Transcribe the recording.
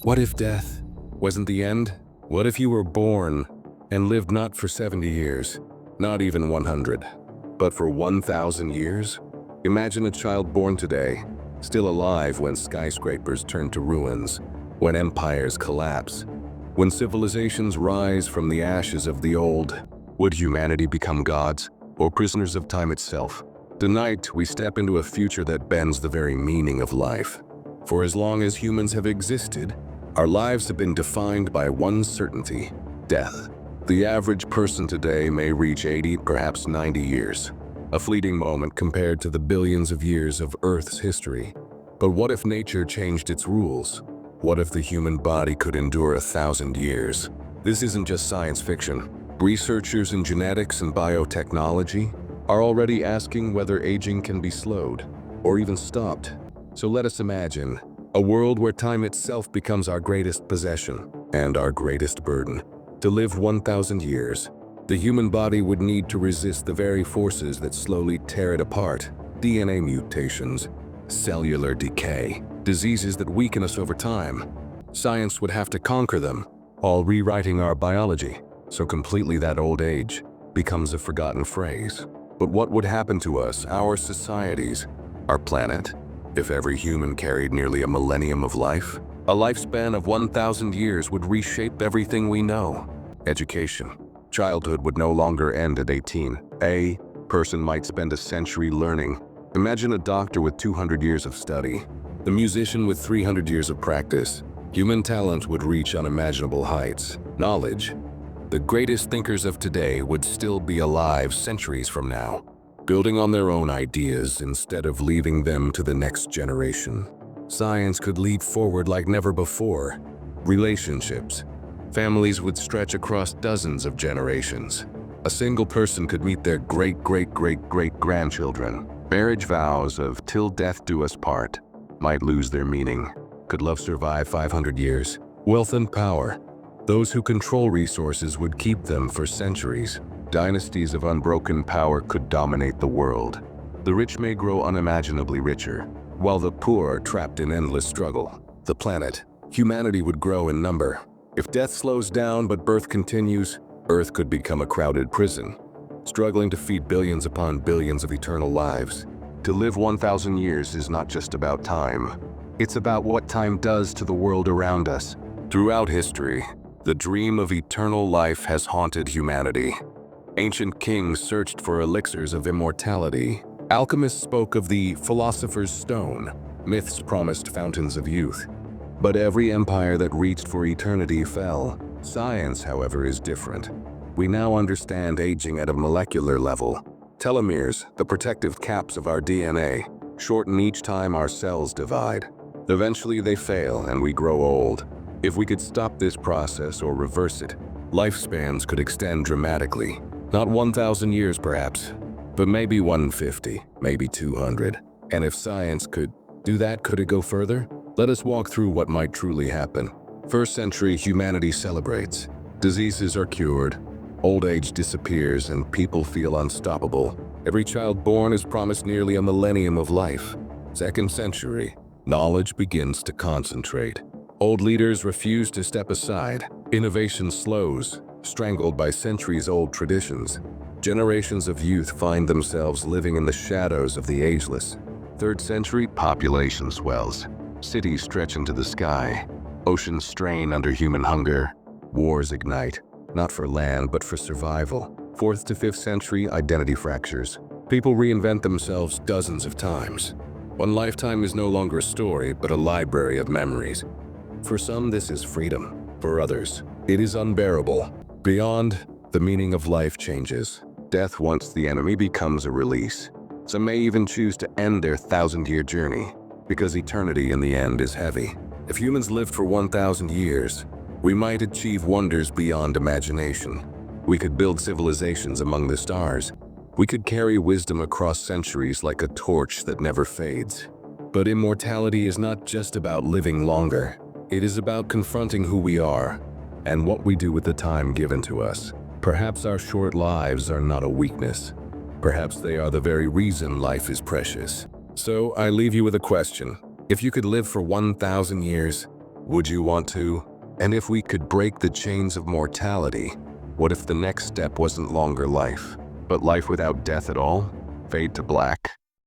What if death wasn't the end? What if you were born and lived not for 70 years, not even 100, but for 1,000 years? Imagine a child born today, still alive when skyscrapers turn to ruins, when empires collapse, when civilizations rise from the ashes of the old. Would humanity become gods or prisoners of time itself? Tonight, we step into a future that bends the very meaning of life. For as long as humans have existed, our lives have been defined by one certainty: death. The average person today may reach 80, perhaps 90 years. A fleeting moment compared to the billions of years of Earth's history. But what if nature changed its rules? What if the human body could endure 1,000 years? This isn't just science fiction. Researchers in genetics and biotechnology are already asking whether aging can be slowed or even stopped. So let us imagine a world where time itself becomes our greatest possession and our greatest burden. To live 1,000 years, the human body would need to resist the very forces that slowly tear it apart: DNA mutations, cellular decay, diseases that weaken us over time. Science would have to conquer them, all rewriting our biology, so completely that old age becomes a forgotten phrase. But what would happen to us, our societies, our planet, if every human carried nearly a millennium of life? A lifespan of 1,000 years would reshape everything we know. Education. Childhood would no longer end at 18. A person might spend a century learning. Imagine a doctor with 200 years of study, the musician with 300 years of practice. Human talent would reach unimaginable heights. Knowledge. The greatest thinkers of today would still be alive centuries from now, building on their own ideas instead of leaving them to the next generation. Science could leap forward like never before. Relationships. Families would stretch across dozens of generations. A single person could meet their great-great-great-great-grandchildren. Marriage vows of "till death do us part" might lose their meaning. Could love survive 500 years? Wealth and power. Those who control resources would keep them for centuries. Dynasties of unbroken power could dominate the world. The rich may grow unimaginably richer, while the poor are trapped in endless struggle. The planet. Humanity would grow in number. If death slows down but birth continues, Earth could become a crowded prison, struggling to feed billions upon billions of eternal lives. To live 1,000 years is not just about time. It's about what time does to the world around us. Throughout history, the dream of eternal life has haunted humanity. Ancient kings searched for elixirs of immortality. Alchemists spoke of the philosopher's stone. Myths promised fountains of youth. But every empire that reached for eternity fell. Science, however, is different. We now understand aging at a molecular level. Telomeres, the protective caps of our DNA, shorten each time our cells divide. Eventually they fail and we grow old. If we could stop this process or reverse it, lifespans could extend dramatically. Not 1,000 years perhaps, but maybe 150, maybe 200. And if science could do that, could it go further? Let us walk through what might truly happen. First century humanity celebrates. Diseases are cured, old age disappears, and people feel unstoppable. Every child born is promised nearly a millennium of life. Second century, knowledge begins to concentrate. Old leaders refuse to step aside. Innovation slows, strangled by centuries-old traditions. Generations of youth find themselves living in the shadows of the ageless. Third century, population swells. Cities stretch into the sky. Oceans strain under human hunger. Wars ignite, not for land but for survival. Fourth to fifth century, identity fractures. People reinvent themselves dozens of times. One lifetime is no longer a story, but a library of memories. For some, this is freedom. For others, it is unbearable. Beyond, the meaning of life changes. Death, once the enemy, becomes a release. Some may even choose to end their 1,000-year journey, because eternity in the end is heavy. If humans lived for 1,000 years, we might achieve wonders beyond imagination. We could build civilizations among the stars. We could carry wisdom across centuries like a torch that never fades. But immortality is not just about living longer. It is about confronting who we are and what we do with the time given to us. Perhaps our short lives are not a weakness. Perhaps they are the very reason life is precious. So I leave you with a question. If you could live for 1,000 years, Would you want to? And if we could break the chains of mortality, what if the next step wasn't longer life, but life without death at all? Fade to black?